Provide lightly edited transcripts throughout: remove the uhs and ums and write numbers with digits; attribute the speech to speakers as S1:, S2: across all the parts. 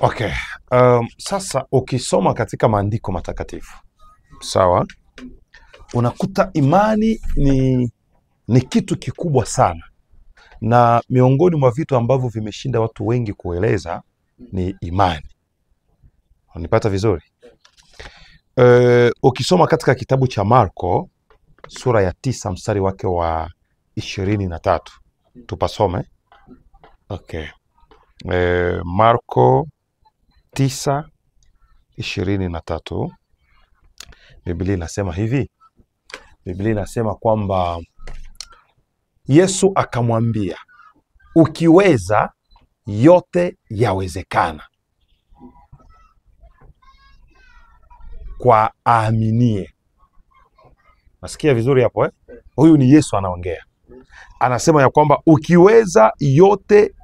S1: Okay. Sasa ukisoma katika maandiko matakatifu, sawa, unakuta imani ni kitu kikubwa sana, na miongoni mwa vitu ambavyo vimeshinda watu wengi kueleza ni imani. Unanipata vizuri? Ukisoma katika kitabu cha Marko sura ya 9 mstari wake wa 23, tupasome. Okay. Marko 9:23, Biblia inasema hivi. Biblia inasema kwamba Yesu akamwambia, ukiweza yote yawezekana kwa aaminie. Nasikia vizuri hapo eh? Huyu ni Yesu anaongea. Anasema ya kwamba ukiweza yote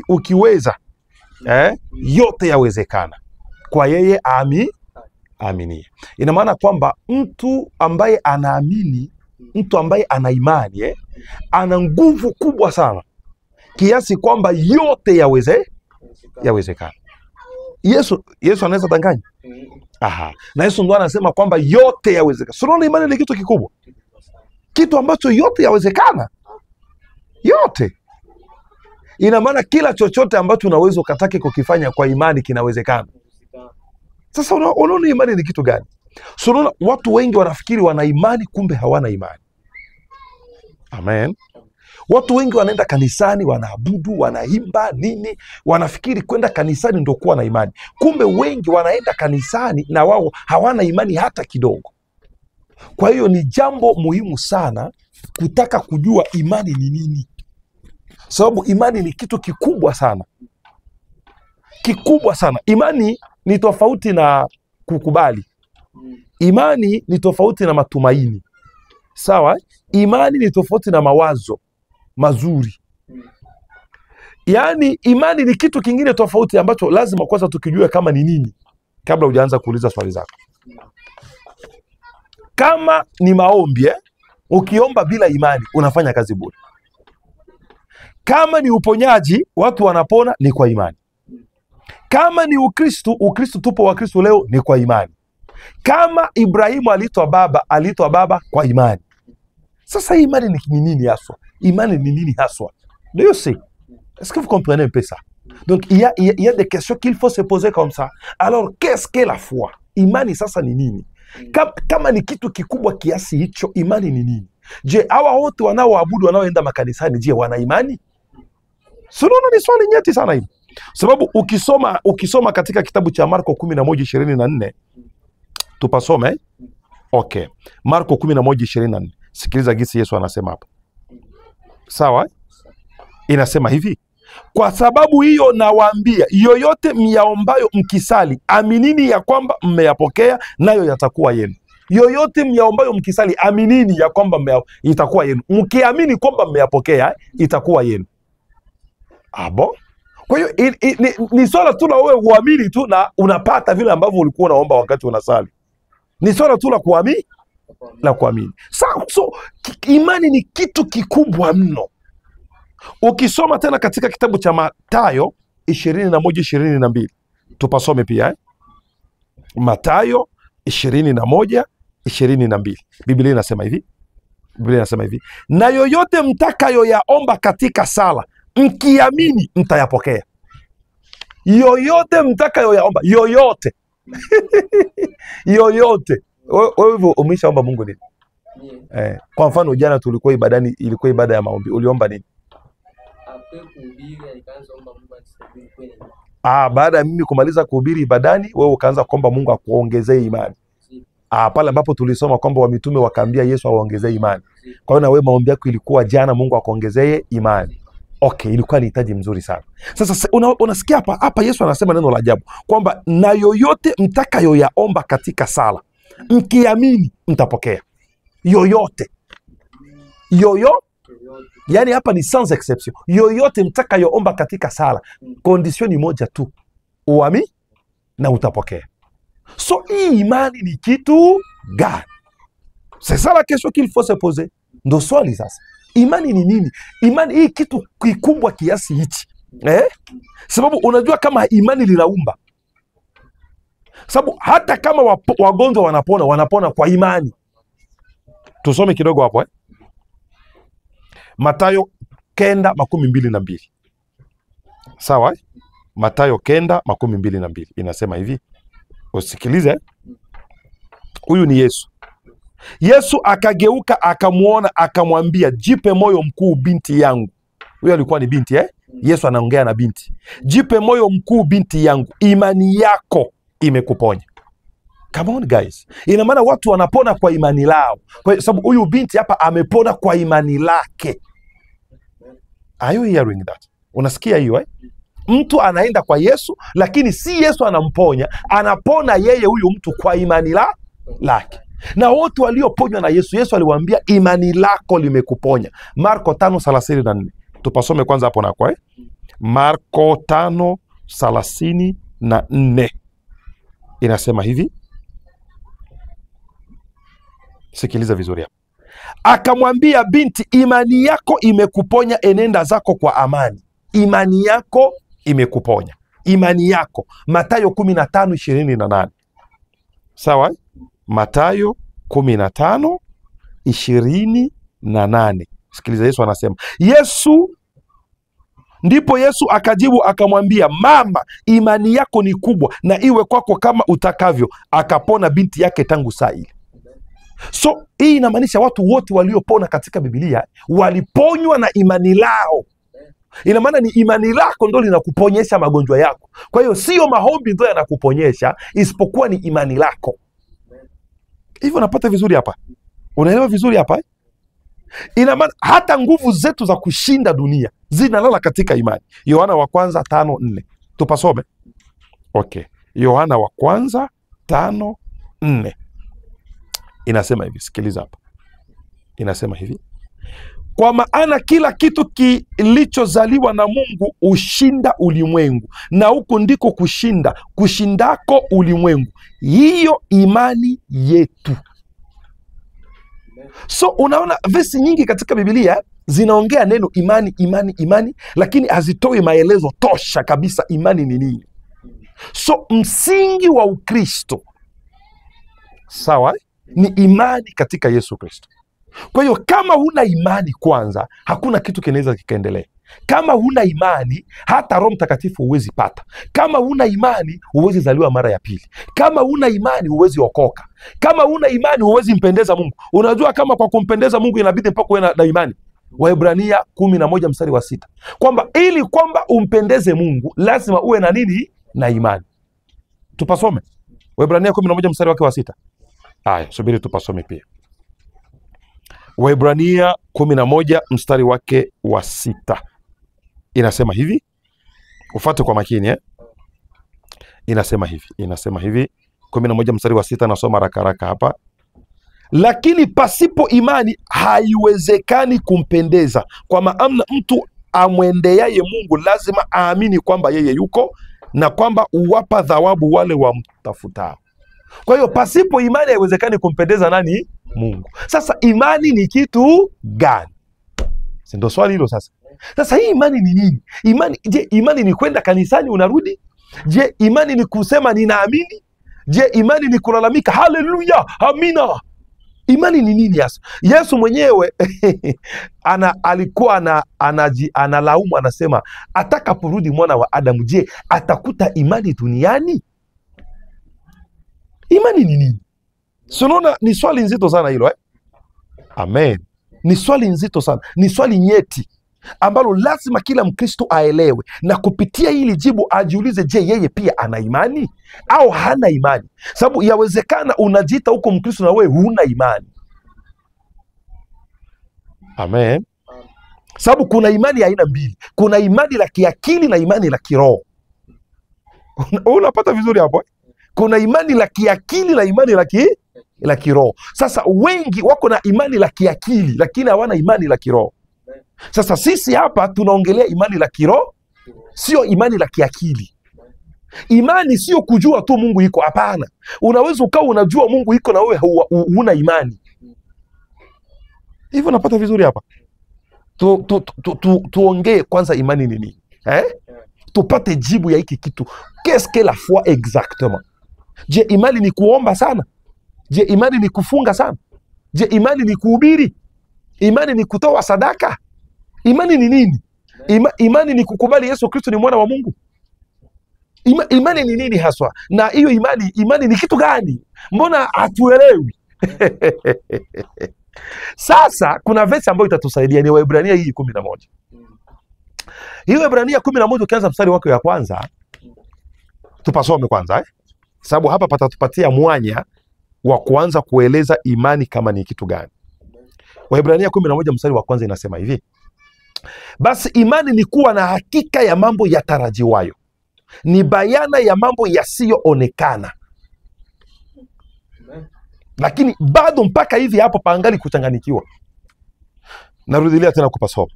S1: ukiweza yote yawezekana kwa yeye aaminie. Ina maana kwamba mtu ambaye anaamini, mtu ambaye ana imani ana nguvu kubwa sana kiasi kwamba yote yawezekana. Yesu anaweza danganya? Aha. Na Yesu ndo anasema kwamba yote yawezekana. Sio, imani ni kitu kikubwa, kitu ambacho yote yawezekana. Yote. Ina maana kila chochote ambacho unaweza ukatake kukifanya kwa imani kinawezekana. Sasa unaona imani ni kitu gani? So unaona watu wengi wanafikiri wana imani, kumbe hawana imani. Amen. Watu wengi wanaenda kanisani, wanaabudu, wanaimba nini, wanafikiri kwenda kanisani ndio kuwa na imani. Kumbe wengi wanaenda kanisani na wao hawana imani hata kidogo. Kwa hiyo ni jambo muhimu sana kutaka kujua imani ni nini. Sababu imani ni kitu kikubwa sana. Kikubwa sana. Imani ni tofauti na kukubali. Imani ni tofauti na matumaini. Sawa? Imani ni tofauti na mawazo mazuri. Yaani imani ni kitu kingine tofauti ambacho lazima kwanza tukijue kama ni nini kabla hujaanza kuuliza swali zako. Kama ni maombi, ukiomba bila imani unafanya kazi bure. Kama ni uponyaji, watu wanapona ni kwa imani. Kama ni Ukristo, tupo Wakristo leo ni kwa imani. Kama Ibrahimu aliitwa baba kwa imani. Sasa imani ni nini haswa? Imani ni nini haswa? Do you see? Est-ce que vous comprenez un peu ça? Donc il y a des questions qu'il faut se poser comme ça. Alors qu'est-ce que la foi? Imani sasa ni nini? Kama ni kitu kikubwa kiasi hicho, imani ni nini? Je, hawa wote wanaoabudu, wanaoenda makanisani, je, wana imani? Sio, ni swali nyeti sana hili. Sababu ukisoma katika kitabu cha Marko 11:24, tupasome. Okay. Marko 11:24. Sikiliza gisi Yesu anasema hapa. Sawa? Inasema hivi: kwa sababu hiyo nawaambia, yoyote myaombayo mkisali, aminini ya kwamba mmeyapokea, nayo yatakuwa yenu. Yoyote myaombayo mkisali, aminini ya kwamba itakuwa yenu. Mkiamini kwamba mmeyapokea, itakuwa yenu. Abo? Kwa hiyo ni swala tu la wewe uamini tu na unapata vile ambavyo ulikuwa unaomba wakati unasali. Ni swala tu la kuamini. So imani ni kitu kikubwa mno. Ukisoma tena katika kitabu cha Mathayo 21:22, tupasome pia Mathayo 21:22. Biblia inasema hivi: na yoyote mtakayo yaomba katika sala, mkiamini mtayapokea. Yoyote mtakayo yaomba, yoyote. Yoyote. Wewe umeshaomba Mungu nini? Kwa mfano jana tulikuwa ibadani, ilikuwa ibada ya maombi. Uliomba nini? Baada ya mimi kumaliza kuhubiri ibadani, wewe ukaanza kuomba Mungu akuongezee imani. Pale ambapo tulisoma kwamba wa mitume wakaambia Yesu awaongezee imani. Kwa hiyo na wewe maombi yako ilikuwa jana Mungu akuongezee imani. Okay, ilikuwa ni hitaji mzuri sana. Sasa unasikia hapa Yesu anasema neno la ajabu kwamba na yoyote mtakayo yaomba katika sala, mkiamini mtapokea. Yoyote. Yani hapa ni sans exception. Yoyote mtakayoomba katika sala, condition ni moja tu, uamini na utapokea. So hii imani ni kitu gani? C'est ça la question qu'il faut se poser. Ndo swali sasa. Imani ni nini? Imani hii kitu kikubwa kiasi hichi Sababu unajua kama imani linaumba. Sababu hata kama wagonjwa wanapona kwa imani. Tusome kidogo hapo Mathayo 9:22. Sawa? Mathayo 9:22 inasema hivi. Usikilize. Huyu ni Yesu. Yesu akageuka akamuona akamwambia, jipe moyo mkuu binti yangu. Huyo alikuwa ni binti Yesu anaongea na binti. Jipe moyo mkuu binti yangu, imani yako imekuponya. Come on guys. Ina maana watu wanapona kwa imani lao. Kwa sababu huyu binti hapa amepona kwa imani lake. Are you hearing that? Unasikia hiyo Mtu anaenda kwa Yesu, lakini si Yesu anamponya, anapona yeye huyu mtu kwa imani lake. Na wote walioponywa na Yesu, Yesu aliwaambia imani lako limekuponya. Marko 5:34. Tupasome kwanza hapo nako Marko 5:34. Inasema hivi. Sikiliza vizuri hapa. Akamwambia, binti, imani yako imekuponya, enenda zako kwa amani. Imani yako imekuponya. Imani yako. Mathayo 15:28. Sawa? Mathayo 15:28. Sikiliza Yesu anasema. Ndipo Yesu akajibu akamwambia, mama, imani yako ni kubwa, na iwe kwako kama utakavyo. Akapona binti yake tangu saa ile. So hii inamaanisha watu wote waliopona katika Biblia waliponywa na imani lao. Ina maana ni imani lako ndo linakuponyesha magonjwa yako. Kwa hiyo sio maombi ndo yanakuponyesha, isipokuwa ni imani lako. Hivyo unapata vizuri hapa? Unaelewa vizuri hapa? Ina maana hata nguvu zetu za kushinda dunia zinalala katika imani. Yohana wa kwanza 5:4. Tupasome. Okay. Yohana wa kwanza 5:4. Inasema hivi, sikiliza hapa. Inasema hivi. Kwa maana kila kitu kilichozaliwa na Mungu ushinda ulimwengu, na huku ndiko kushindako ulimwengu, hiyo imani yetu. So unaona vesi nyingi katika Biblia zinaongea neno imani, lakini hazitoi maelezo tosha kabisa imani ni nini. So msingi wa Ukristo, sawa, ni imani katika Yesu Kristo. Kwa hiyo kama huna imani kwanza, hakuna kitu kinaweza kikaendelea. Kama huna imani, hata Roho Mtakatifu huwezi pata. Kama huna imani, huwezi zaliwa mara ya pili. Kama huna imani, huwezi okoka. Kama huna imani, huwezi mpendeza Mungu. Unajua kama kwa kumpendeza Mungu inabidi mpaka uwe na imani. Waebrania 11:6. Kwamba ili kwamba umpendeze Mungu, lazima uwe na nini? Na imani. Tupasome. Waebrania 11:6. Haya, subiri tupasome pia. Waebrania 11:6. Inasema hivi. Ufuate kwa makini Inasema hivi. 11:6 nasoma haraka hapa. Lakini pasipo imani haiwezekani kumpendeza, kwa maana mtu amwendeaye Mungu lazima aamini kwamba yeye yuko, na kwamba uwapa thawabu wale wamtafutao. Kwa hiyo pasipo imani haiwezekani kumpendeza nani? Mungu. Sasa imani ni kitu gani? Si ndio swali hilo sasa. Sasa hii imani ni nini? Imani ni kwenda kanisani unarudi? Je, imani ni kusema ninaamini? Je, imani ni kulalamika haleluya, amina? Imani ni nini hasa? Yesu mwenyewe alikuwa analaumu, anasema atakaporudi mwana wa Adamu, je, atakuta imani duniani? Imani ni nini? Unaona ni swali nzito sana hilo Amen. Ni swali nzito sana. Ni swali nyeti ambalo lazima kila Mkristo aelewe, na kupitia hili jibu ajiulize, je, yeye pia ana imani au hana imani? Sababu yawezekana unajiita huko Mkristo na wewe huna imani. Amen. Sababu kuna imani ya aina mbili. Kuna imani la kiakili na imani la kiroho. Unapata vizuri hapo? Kuna imani la kiakili na imani la kiroho. Sasa wengi wako na imani la kiakili lakini hawana imani la kiroho. Sasa sisi hapa tunaongelea imani la kiroho, sio imani la kiakili. Imani sio kujua tu Mungu iko, hapana. Unaweza ukawa unajua Mungu iko na wewe huna imani. Hivyo napata vizuri hapa. Tuongee kwanza imani ni nini? Tupate jibu ya hiki kitu. Qu'est-ce que la foi exactement? Je, imani ni kuomba sana? Je, imani ni kufunga sana? Je, imani ni kuhubiri? Imani ni kutoa sadaka? Imani ni nini? Imani ni kukubali Yesu Kristo ni mwana wa Mungu? Imani ni nini haswa? Na hiyo imani ni kitu gani? Mbona hatuelewi? Sasa kuna verse ambayo itatusaidia, ni Waebrania hii 11. Hiyo Waebrania 11 ukianza mstari wake wa kwanza, tupasome kwanza sababu hapa patatupatia mwanya wa kuanza kueleza imani kama ni kitu gani. Waebrania 11 mstari wa kwanza inasema hivi: basi imani ni kuwa na hakika ya mambo yatarajiwayo, ni bayana ya mambo yasiyoonekana. Lakini bado mpaka hivi hapo paangali kuchanganikiwa. Narudilia tena kupasoma.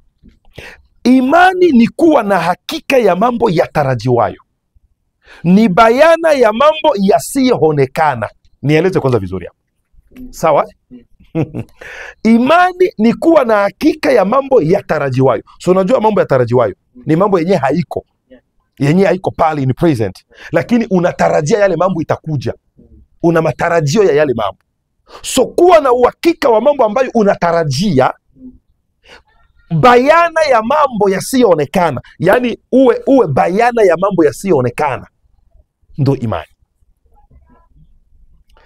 S1: Imani ni kuwa na hakika ya mambo yatarajiwayo, ni bayana ya mambo yasiyoonekana. Nieleze kwanza vizuri hapo. Sawa? Imani ni kuwa na hakika ya mambo yatarajiwayo. So unajua mambo yatarajiwayo ni mambo yenye haiko. Yenye haiko pale in present. Lakini unatarajia yale mambo itakuja. Una matarajio ya yale mambo. So kuwa na uhakika wa mambo ambayo unatarajia, bayana ya mambo yasiyoonekana. Yani uwe bayana ya mambo yasiyoonekana, ndo imani.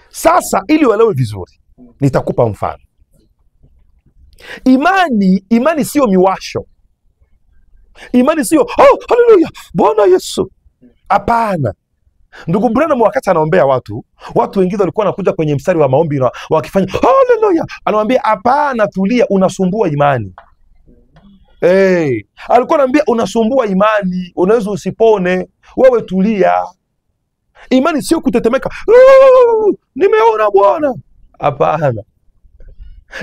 S1: Sasa ili uelewe vizuri, nitakupa mfano. Imani sio miwasho. Imani sio haleluya Bwana Yesu. Hapana. Ndugu Branham wakati anaombea watu wengine walikuwa wanakuja kwenye mstari wa maombi na wakifanya haleluya, anamwambia hapana, tulia, unasumbua imani. Alikuwa anambia unasumbua imani, unaweza usipone, wewe tulia. Imani sio kutetemeka, nimeona Bwana. Hapana.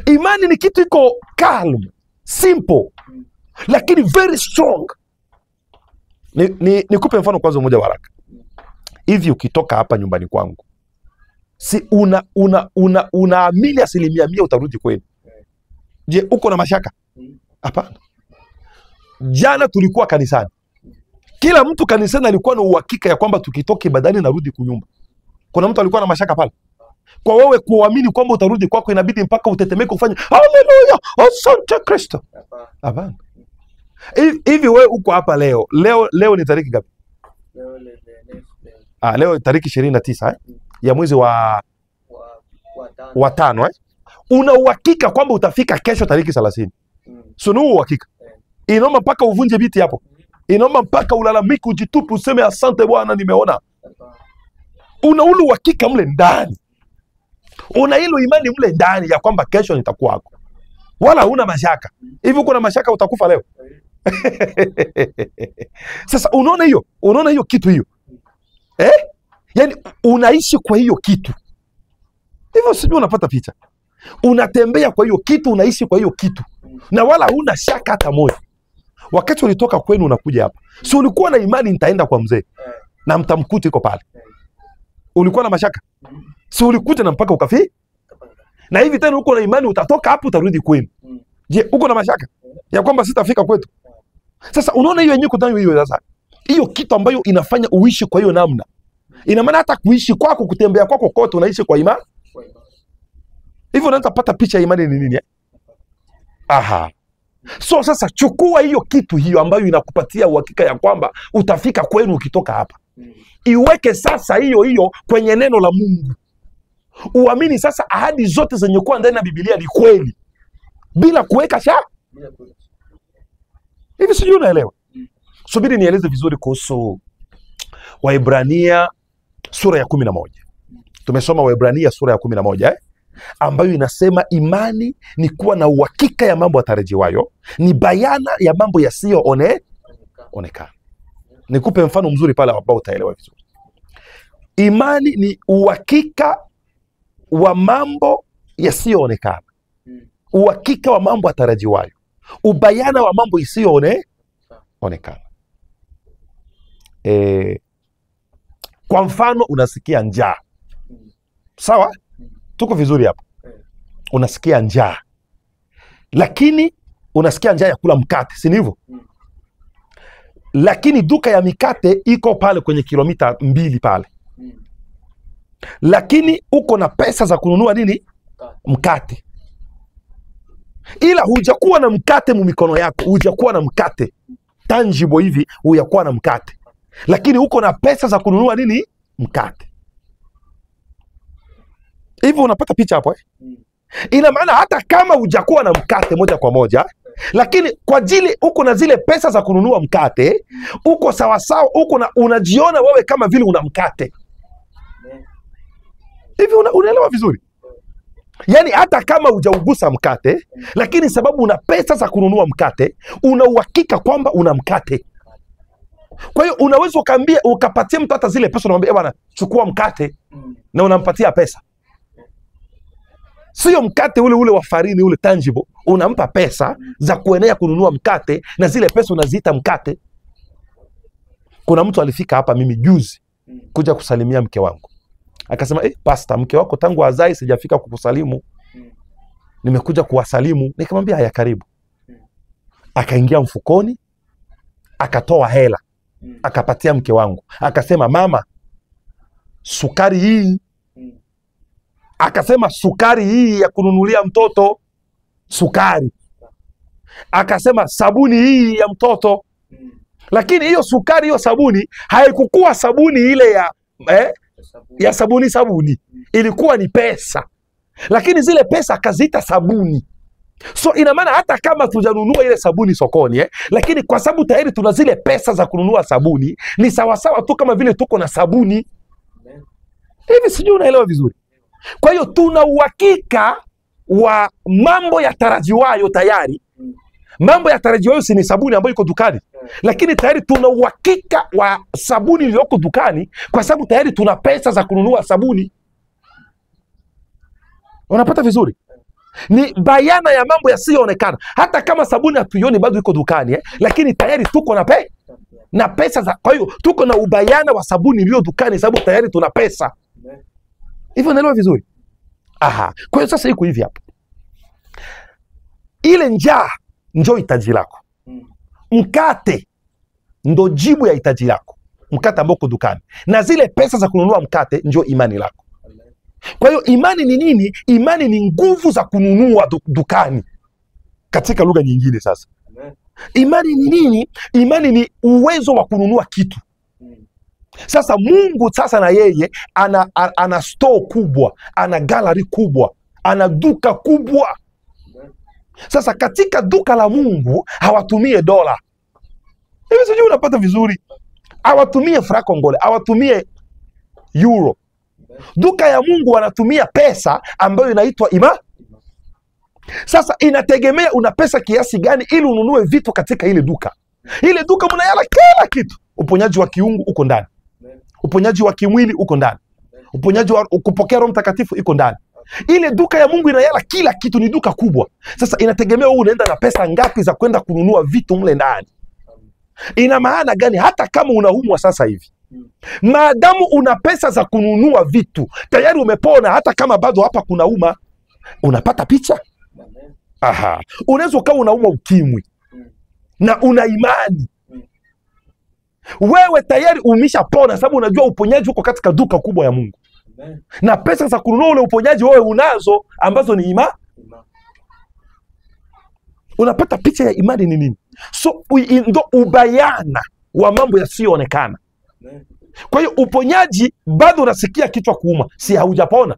S1: Imani ni kitu iko calm, simple, lakini very strong. Nikupe mfano kwanza mmoja haraka. Hivi ukitoka hapa nyumbani kwangu, si unaamini 100% utarudi kwenu? Je, uko na mashaka? Hapana. Jana tulikuwa kanisani. Kila mtu kanisani alikuwa na uhakika ya kwamba tukitoka ibadani narudi kunyumba. Kuna mtu alikuwa na mashaka pale? Kwa wewe kuamini kwamba utarudi kwako inabidi mpaka utetemeke ufanye haleluya, asante Kristo? Hapana. Hivi wewe uko hapa leo ni tariki ngapi? Leo tariki 29 ya mwezi wa 5 Una uhakika kwamba utafika kesho tariki 30? So ni uhakika. Inaomba mpaka uvunje biti hapo. Inaomba mpaka ulalamike, ujitupu, useme asante Bwana nimeona. Una ule uhakika mle ndani. Una hilo imani mle ndani ya kwamba kesho nitakuwa hapo. Wala huna mashaka. Hivi uko na mashaka utakufa leo? Sasa unaona hiyo kitu hiyo. Yaani unaishi kwa hiyo kitu. Hivyo sijui unapata picha. Unatembea kwa hiyo kitu, unaishi kwa hiyo kitu. Na wala huna shaka hata moja. Wakati ulitoka kwenu unakuja hapa, si ulikuwa na imani nitaenda kwa mzee na mtamkuta iko pale? Ulikuwa na mashaka? Si ulikuja na mpaka ukafi? Na hivi tena uko na imani utatoka hapo utarudi kwenu. Je, uko na mashaka ya kwamba sitafika kwetu? Sasa unaona hiyo yenyewe kutayo hiyo sasa. Hiyo kitu ambayo inafanya uishi kwa hiyo namna. Ina maana hata kuishi kwako, kutembea kwako kote unaishi kwa imani. Hivyo unaanza pata picha ya imani ni nini? Aha. So sasa chukua hiyo kitu hiyo ambayo inakupatia uhakika ya kwamba utafika kwenu ukitoka hapa. Iweke sasa hiyo kwenye neno la Mungu. Uamini sasa ahadi zote zenye kuwa ndani ya Biblia ni kweli. Bila kuweka shaka. Hivi sijui unaelewa? Subiri nieleze vizuri kuhusu Waebrania sura ya 11. Tumesoma Waebrania sura ya 11 ambayo inasema imani ni kuwa na uhakika ya mambo yatarajiwayo, ni bayana ya mambo yasiyoonekana. Nikupe mfano mzuri pale ambao utaelewa vizuri. Imani ni uhakika wa mambo yasiyoonekana. Uhakika wa mambo yatarajiwayo. Ubayana wa mambo yasiyoonekana. Kwa mfano unasikia njaa. Sawa? Tuko vizuri hapa. Unasikia njaa. Lakini unasikia njaa ya kula mkate, si ndivyo? lakini duka ya mikate iko pale kwenye kilomita 2 pale, lakini uko na pesa za kununua nini? Mkate. Ila hujakuwa na mkate mu mikono yako, hujakuwa na mkate tangible hivi, hujakuwa na mkate, lakini uko na pesa za kununua nini? Mkate. Hivyo unapata picha hapo eh? Ina maana hata kama hujakuwa na mkate moja kwa moja, lakini kwa ajili uko na zile pesa za kununua mkate, uko sawa sawa, uko na unajiona wewe kama vile una mkate. Hivi unaelewa vizuri? Yaani hata kama hujaugusa mkate, lakini sababu una pesa za kununua mkate, una uhakika kwamba una mkate. Kwa hiyo unaweza ukapatia mtu hata zile pesa, unamwambia bwana chukua mkate, na unampatia pesa. Sio mkate ule wa farini ule tangible, unampa pesa za kuenea kununua mkate, na zile pesa unaziita mkate. Kuna mtu alifika hapa mimi juzi kuja kusalimia mke wangu. Akasema pastor, mke wako tangu azai sijafika kukusalimu. Nimekuja kuwasalimu. Nikamwambia haya, karibu. Akaingia mfukoni, akatoa hela, akapatia mke wangu. Akasema mama, sukari hii. Akasema sukari hii ya kununulia mtoto sukari. Akasema sabuni hii ya mtoto. Lakini hiyo sukari, hiyo sabuni haikukuwa sabuni ile ya sabuni. Ilikuwa ni pesa. Lakini zile pesa akaziita sabuni. So ina maana hata kama tujanunua ile sabuni sokoni lakini kwa sababu tayari tuna zile pesa za kununua sabuni, ni sawasawa tu kama vile tuko na sabuni. Hivi sijui unaelewa vizuri? Kwa hiyo tuna uhakika wa mambo ya tarajiwayo tayari. Mambo ya tarajiwayo si ni sabuni ambayo iko dukani, lakini tayari tuna uhakika wa sabuni iliyoko dukani kwa sababu tayari tuna pesa za kununua sabuni. Unapata vizuri? Ni bayana ya mambo yasiyoonekana. Hata kama sabuni hatuioni bado iko dukani lakini tayari tuko na pesa za. Kwa hiyo tuko na ubayana wa sabuni iliyo dukani sababu tayari tuna pesa. Hivyo unaelewa vizuri? Aha. Kwa hiyo sasa iko hivi hapa. Ile njaa ndio hitaji lako. Mkate ndo jibu ya hitaji lako. Mkate ambao uko dukani. Na zile pesa za kununua mkate ndio imani lako. Kwa hiyo imani ni nini? Imani ni nguvu za kununua dukani. Katika lugha nyingine sasa. Imani ni nini? Imani ni uwezo wa kununua kitu. Sasa Mungu sasa na yeye ana store kubwa, ana gallery kubwa, ana duka kubwa. Sasa katika duka la Mungu hawatumie dola. Hivi sijui unapata vizuri? Hawatumie franc congolais, hawatumie euro. Duka ya Mungu wanatumia pesa ambayo inaitwa imani. Sasa inategemea una pesa kiasi gani ili ununue vitu katika ile duka. Ile duka mnayala kila kitu. Uponyaji wa kiungu uko ndani. Uponyaji wa kimwili uko ndani. Uponyaji wa kupokea Roho Mtakatifu iko ndani. Ile duka ya Mungu inayala kila kitu, ni duka kubwa. Sasa inategemea wewe unaenda na pesa ngapi za kwenda kununua vitu mle ndani. Ina maana gani? Hata kama unaumwa sasa hivi, maadamu una pesa za kununua vitu, tayari umepona. Hata kama bado hapa kunauma, unapata picha? Aha. Unaweza ukawa unaumwa ukimwi na una imani, wewe tayari umeshapona sababu unajua uponyaji uko katika duka kubwa ya Mungu. Na pesa za kununua ule uponyaji wewe unazo ambazo ni imani. Unapata picha ya imani ni nini? So ndo ubayana wa mambo yasiyoonekana. Kwa hiyo uponyaji bado unasikia kichwa kuuma, si haujapona,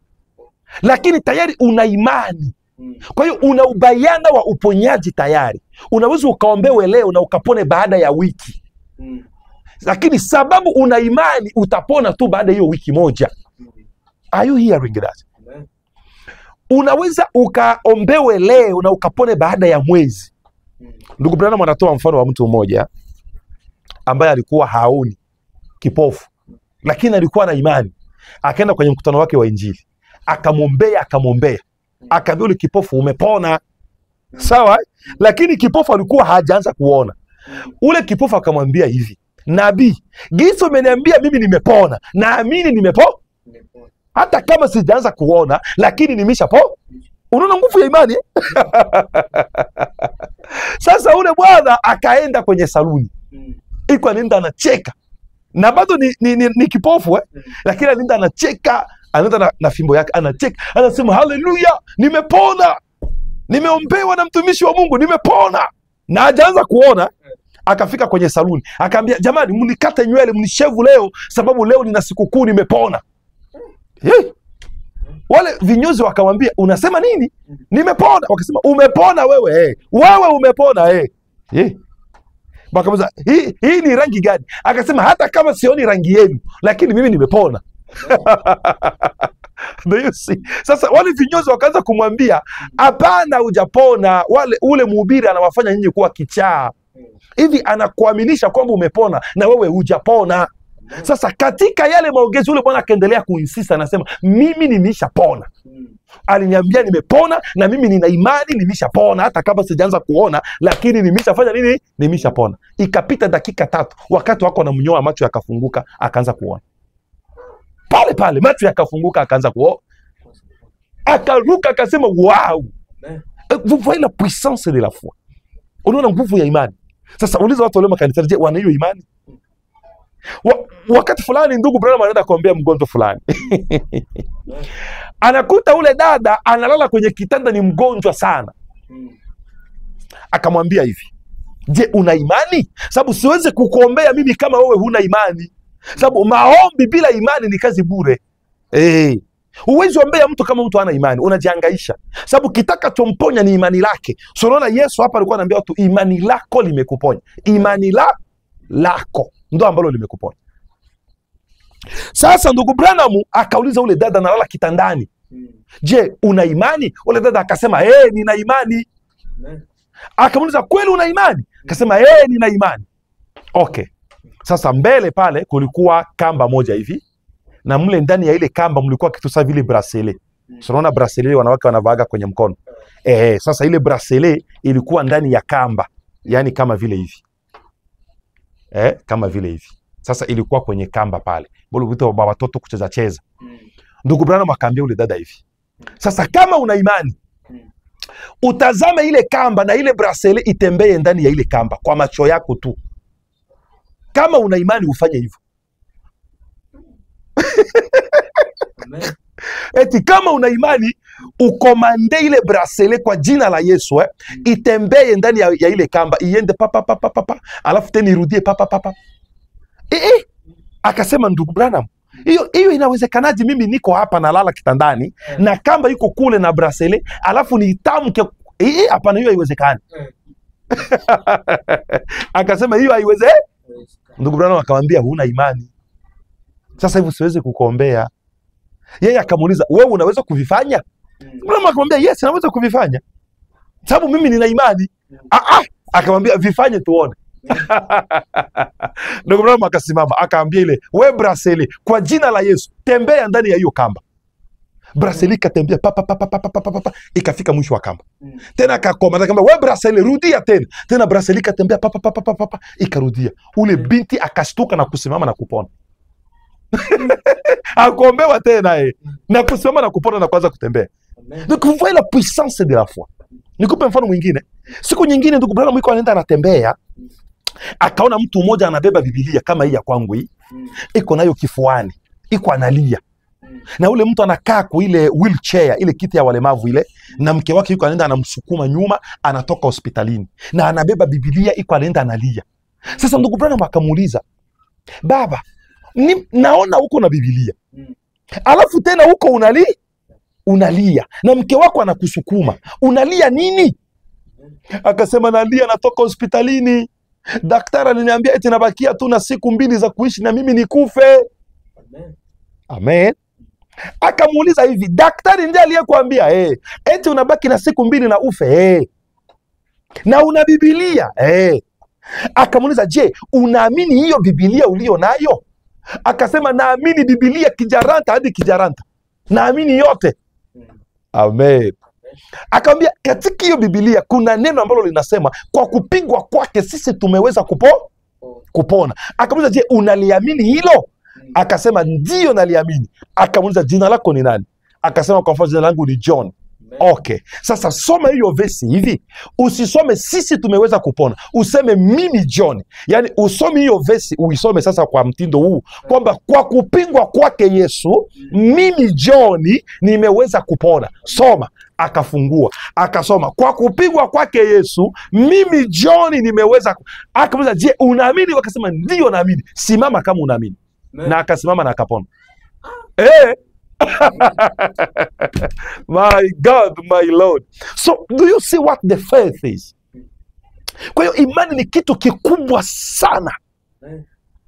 S1: lakini tayari una imani. Kwa hiyo una ubayana wa uponyaji tayari. Unaweza ukaombewe leo na ukapone baada ya wiki. Lakini sababu una imani utapona tu baada ya hiyo wiki moja. Are you hearing that? Unaweza ukaombewe leo na ukapone baada ya mwezi. Ndugu Branham anatoa mfano wa mtu mmoja ambaye alikuwa haoni, kipofu, lakini alikuwa na imani. Akaenda kwenye mkutano wake wa Injili, akamwombea, akaambia yule kipofu umepona. Sawa? Lakini kipofu alikuwa hajaanza kuona. Ule kipofu akamwambia hivi, nabii, gisi umeniambia mimi nimepona, naamini nimepona. Hata kama sijaanza kuona, lakini nimeshapona. Unaona nguvu ya imani? Sasa ule bwana akaenda kwenye saluni. iko anaenda anacheka, na bado ni kipofu lakini anaenda anacheka, anaenda na fimbo yake anacheka, anasema haleluya, nimepona, nimeombewa na mtumishi wa Mungu, nimepona. Na hajaanza kuona, akafika kwenye saluni, akaambia jamani, mnikate nywele, mnishevu leo, sababu leo nina sikukuu, nimepona. Wale vinyozi wakamwambia, unasema nini? Nimepona. Wakasema, umepona wewe? Wewe umepona? Wakamuza, hii ni rangi gani? Akasema, hata kama sioni rangi yenu, lakini mimi nimepona. Do you see? Sasa wale vinyozi wakaanza kumwambia, hapana, hujapona. Ule mhubiri anawafanya nyinyi kuwa kichaa. Hivi anakuaminisha kwamba umepona na wewe hujapona. Sasa katika yale maongezi, ule bwana akaendelea kuinsista, anasema mimi nimeshapona. Aliniambia nimepona, na mimi nina imani nimeshapona, hata kama sijaanza kuona, lakini nimeshafanya nini? Nimeshapona. Ikapita dakika 3, wakati wako anamnyoa, macho yakafunguka, akaanza kuona. Pale pale macho yakafunguka, akaanza kuona. Akaruka akasema, wow! Vous voyez la puissance de la foi. Unaona nguvu ya imani. Sasa uliza watu wale makanisani, je, wana hiyo imani? Wakati fulani ndugu Branham anaenda kuombea mgonjwa fulani. Anakuta ule dada analala kwenye kitanda, ni mgonjwa sana. Akamwambia hivi, je, una imani? Sababu siwezi kukuombea mimi kama wewe huna imani. Sababu maombi bila imani ni kazi bure. Huwezi ombea mtu kama mtu hana imani, unajihangaisha. Sababu kitakachomponya ni imani lake. So unaona Yesu hapa alikuwa anaambia watu, imani lako limekuponya. Imani lako ndo ambalo limekuponya. Sasa ndugu Branham akauliza ule dada analala kitandani, je, una imani? Ule dada akasema, nina imani. Akamuuliza, kweli una imani? Akasema, nina imani. Okay. Sasa mbele pale kulikuwa kamba moja hivi, na mle ndani ya ile kamba mlikuwa kitu sawa vile bracelet. Unaona bracelet wanawake wanavaaga kwenye mkono. Sasa ile bracelet ilikuwa ndani ya kamba, yani kama vile hivi. Kama vile hivi. Sasa ilikuwa kwenye kamba pale. Bolo vitu wa watoto kucheza cheza. Ndugu Branham akaambia ule dada hivi, sasa kama una imani, utazame ile kamba na ile bracelet itembee ndani ya ile kamba kwa macho yako tu. Kama una imani ufanye hivyo. Eti kama una imani ukomande ile bracelet kwa jina la Yesu, itembee ndani ya ile kamba, iende papa, alafu tena irudie papa. Akasema ndugu Branham, hiyo inawezekanaje? Mimi niko hapa nalala kitandani na kamba iko kule na bracelet, alafu nitamke hapana, hiyo haiwezekani. Akasema hiyo haiwezekani. Ndugu Branham akamwambia, huna imani. Sasa hivyo siwezi kukuombea. Yeye akamuuliza, wewe unaweza kuvifanya? Branham akamwambia, yes, naweza kuvifanya, sababu mimi nina imani. Akamwambia, vifanye tuone. Ndugu Branham akasimama akaambia ile, we bracelet, kwa jina la Yesu tembea ndani ya hiyo kamba. Bracelet katembea papa, ikafika mwisho wa kamba. Tena akakoma, akamwambia, we bracelet, rudia tena bracelet katembea papa, ikarudia. Ule binti akashtuka na kusimama na kupona. Akaombewa tena na kusimama na kupona na kuanza kutembea. Donc vous voyez la puissance de la foi. Nikupe mfano mwingine. Siku nyingine ndugu Branham yuko anaenda anatembea, akaona mtu mmoja anabeba Biblia kama hii ya kwangu hii, iko nayo kifuani, iko analia. Na ule mtu anakaa kwa ile wheelchair, ile kiti ya walemavu ile, na mke wake yuko anaenda anamsukuma nyuma, anatoka hospitalini, na anabeba Biblia, iko anaenda analia. Sasa ndugu Branham akamuuliza, baba, naona uko na Biblia, alafu tena uko unalia na mke wako anakusukuma, unalia nini? Akasema, nalia natoka hospitalini, daktari aliniambia eti nabakia tu na siku 2 za kuishi na mimi nikufe. Amen. Akamuuliza hivi, daktari ndiye aliyekuambia eti unabaki na siku 2 na ufe? Na una Biblia? Akamuuliza, je, unaamini hiyo Biblia ulio nayo? Akasema, naamini Biblia kijaranta hadi kijaranta, naamini yote. Amen. Akamwambia, katika hiyo Biblia kuna neno ambalo linasema kwa kupigwa kwake sisi tumeweza kupona. Akamuuliza, je, unaliamini hilo? Akasema, ndio naliamini. Akamuuliza, jina lako ni nani? Akasema, kwa mfano, jina langu ni John. Okay, sasa soma hiyo vesi hivi, usisome sisi tumeweza kupona, useme mimi John. Yani usome hiyo vesi uisome sasa kwa mtindo huu kwamba kwa kupigwa kwake Yesu mimi John nimeweza kupona. Soma. Akafungua akasoma, kwa kupigwa kwake Yesu mimi John nimeweza. Akamuuliza, je, unaamini? Wakasema ndio naamini. Simama kama unaamini. Na akasimama na akapona. My God, my Lord. So do you see what the faith is? Kwa hiyo imani ni kitu kikubwa sana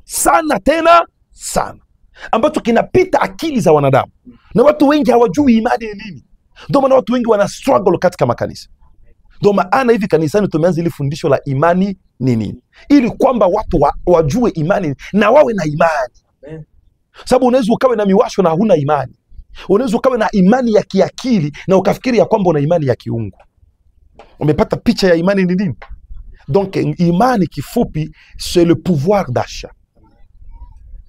S1: sana, tena sana, ambacho kinapita akili za wanadamu, na watu wengi hawajui imani ni nini. Ndio maana watu wengi wana struggle katika makanisa. Ndio maana hivi kanisani tumeanza ili fundisho la imani ni nini, ili kwamba watu wajue imani na wawe na imani. Sababu unaweza ukawe na miwasho na huna imani. Unaweza ukawe na imani ya kiakili na ukafikiri ya kwamba una imani ya kiungu. Umepata picha ya imani ni nini? Donc imani kifupi c'est le pouvoir d'achat.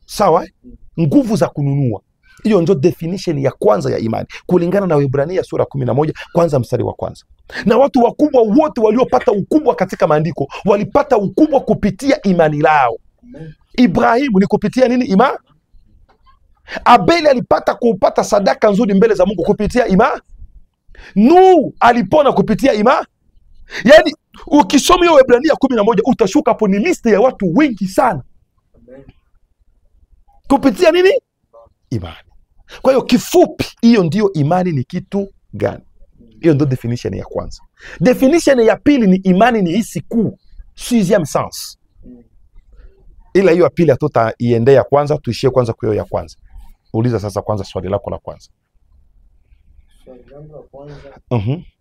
S1: Sawa? Nguvu za kununua. Hiyo ndio definition ya kwanza ya imani kulingana na Waebrania sura 11 kwanza mstari wa kwanza. Na watu wakubwa wote waliopata ukubwa katika maandiko walipata ukubwa kupitia imani lao. Ibrahimu ni kupitia nini? Imani. Abeli alipata kupata sadaka nzuri mbele za Mungu kupitia imani. Nuhu alipona kupitia imani. Yani ukisoma hiyo Waebrania 11 utashuka hapo ni liste ya watu wengi sana. Kupitia nini? Imani. Kwa hiyo kifupi, hiyo ndio imani ni kitu gani? Hiyo ndio definition ya kwanza. Definition ya pili ni imani ni hisi kuu, sixième sens. Ila hiyo ya pili hatutaiendea kwanza, tuishie kwanza kwa hiyo ya kwanza. Uliza sasa kwanza swali lako la kwanza.
S2: Swali langu la kwanza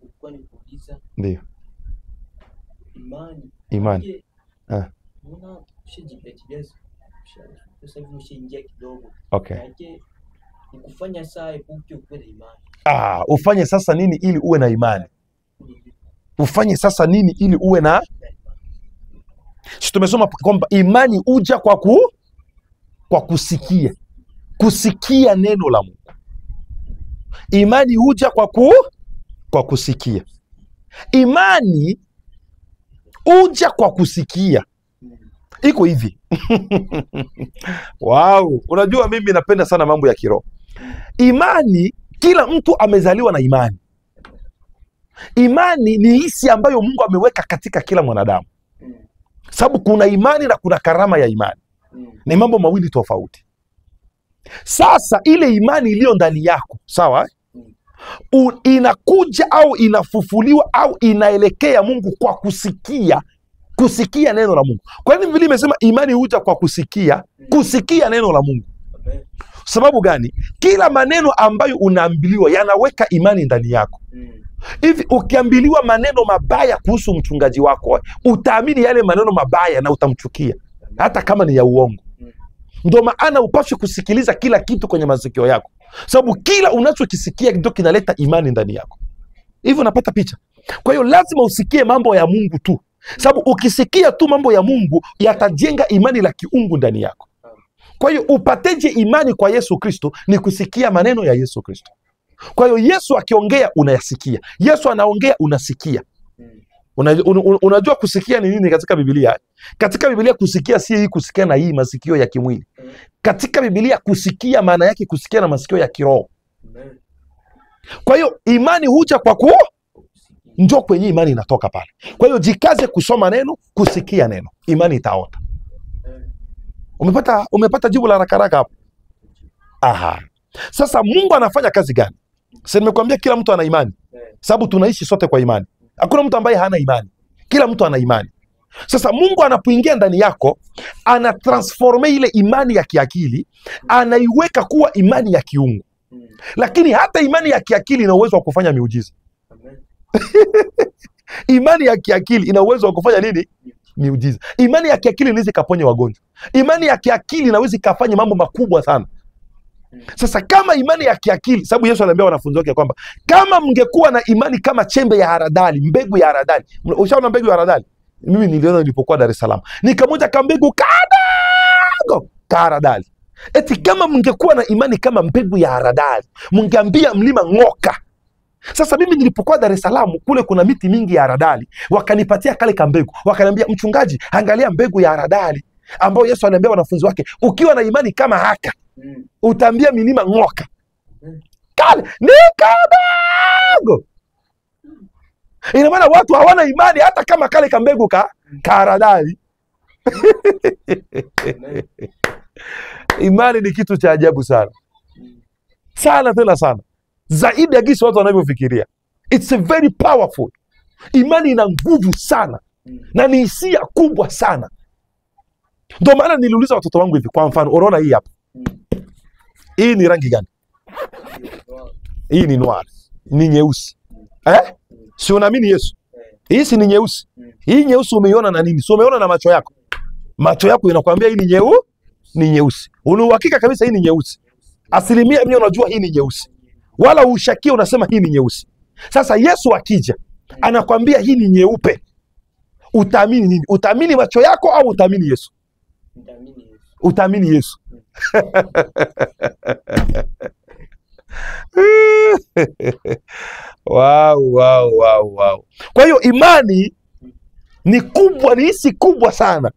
S2: ulikuwa ni kuuliza
S1: ndio
S2: imani. Mbona ushajipeteleza? Sasa hivi ushaingia kidogo.
S1: Okay.
S2: Ni kufanya saa epuke uwe na imani.
S1: Ufanye sasa nini ili uwe na imani? Ufanye sasa nini ili uwe na? Sisi tumesoma kwamba imani uja kwa kusikia. Kusikia neno la Mungu. Imani huja kwa kusikia. Imani uja kwa kusikia. Iko hivi. Wow, unajua mimi napenda sana mambo ya kiroho. Imani, kila mtu amezaliwa na imani. Imani ni hisi ambayo Mungu ameweka katika kila mwanadamu. Sababu kuna imani na kuna karama ya imani. Ni mambo mawili tofauti. Sasa ile imani iliyo ndani yako, sawa? Inakuja au inafufuliwa au inaelekea Mungu kwa kusikia neno la Mungu. Kwa nini vile imesema imani huja kwa kusikia neno la Mungu? Sababu gani? Kila maneno ambayo unaambiliwa yanaweka imani ndani yako. Hivi ukiambiliwa maneno mabaya kuhusu mchungaji wako, utaamini yale maneno mabaya na utamchukia hata kama ni ya uongo. Ndio maana upaswe kusikiliza kila kitu kwenye masikio yako, sababu kila unachokisikia ndio kinaleta imani ndani yako. Hivyo unapata picha? Kwa hiyo lazima usikie mambo ya Mungu tu, sababu ukisikia tu mambo ya Mungu yatajenga imani la kiungu ndani yako. Kwa hiyo upateje imani kwa Yesu Kristo? Ni kusikia maneno ya Yesu Kristo. Kwa hiyo Yesu akiongea unayasikia, Yesu anaongea unasikia. Unajua kusikia ni nini katika Biblia? Katika Biblia kusikia si hii kusikia na hii masikio ya kimwili. Katika Biblia kusikia maana yake kusikia na masikio ya kiroho. Kwa hiyo imani huja kwa ndio kwenye imani inatoka pale. Kwa hiyo jikaze kusoma neno, kusikia neno, imani itaota. Umepata jibu la haraka haraka hapo? Aha. Sasa Mungu anafanya kazi gani? Sasa nimekuambia kila mtu ana imani. Sababu tunaishi sote kwa imani. Hakuna mtu ambaye hana imani. Kila mtu ana imani. Sasa Mungu anapoingia ndani yako, anatransforme ile imani ya kiakili, anaiweka kuwa imani ya kiungu. Lakini hata imani ya kiakili ina uwezo wa kufanya miujiza. Imani ya kiakili ina uwezo wa kufanya nini? Miujiza. Imani ya kiakili inaweza ikaponya wagonjwa. Imani ya kiakili inaweza ikafanya mambo makubwa sana. Sasa kama imani ya kiakili, sababu Yesu aliambia wanafunzi wake kwamba kama mngekuwa na imani kama chembe ya haradali, mbegu ya haradali. Ushaona mbegu ya haradali? Mimi niliona nilipokuwa Dar es Salaam. Nikamoja ka mbegu kadogo ka haradali. Eti kama mngekuwa na imani kama mbegu ya haradali, mngeambia mlima ng'oka. Sasa mimi nilipokuwa Dar es Salaam, kule kuna miti mingi ya haradali, wakanipatia kale kambegu, wakaniambia, mchungaji, angalia mbegu ya haradali ambayo Yesu anaambia wanafunzi wake, ukiwa na imani kama haka utaambia milima ng'oka. Kale ni kadogo. Ina maana watu hawana imani hata kama kale kambegu ka haradali. Imani ni kitu cha ajabu sana sana, tena sana, zaidi ya gisi watu wanavyofikiria. It's a very powerful. Imani ina nguvu sana na ni hisia kubwa sana. Ndio maana niliuliza watoto wangu hivi, kwa mfano, unaona hii hapa, hii ni rangi gani? Hii ni noir, ni nyeusi. Si unaamini Yesu? Hii si ni nyeusi? Hii nyeusi umeiona na nini? Si umeona na macho yako? Macho yako inakwambia hii ni nyeusi. Una uhakika kabisa hii ni nyeusi. 100% unajua hii ni nyeusi. Wala ushakia unasema hii ni nyeusi. Sasa Yesu akija anakwambia hii ni nyeupe. Utaamini nini? Utaamini macho yako au utaamini Yesu? Utaamini Yesu. Wow. Kwa hiyo imani ni kubwa, ni hisi kubwa sana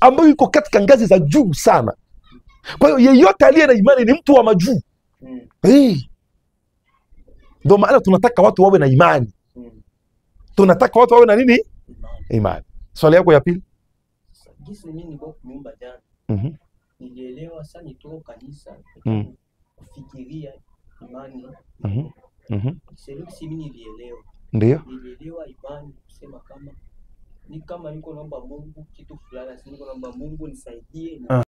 S1: ambayo iko katika ngazi za juu sana. Kwa hiyo yeyote aliye na imani ni mtu wa majuu. Ndio maana tunataka watu wawe na imani. Tunataka watu wawe na nini? Imani. Swali yako ya pili?
S2: Jinsi mimi niko kunyumba jana. Nilielewa sana nitoka kanisa. Kufikiria imani. Mimi nilielewa.
S1: Ndio.
S2: Nilielewa imani kusema kama niko naomba Mungu kitu fulani, niko naomba Mungu nisaidie.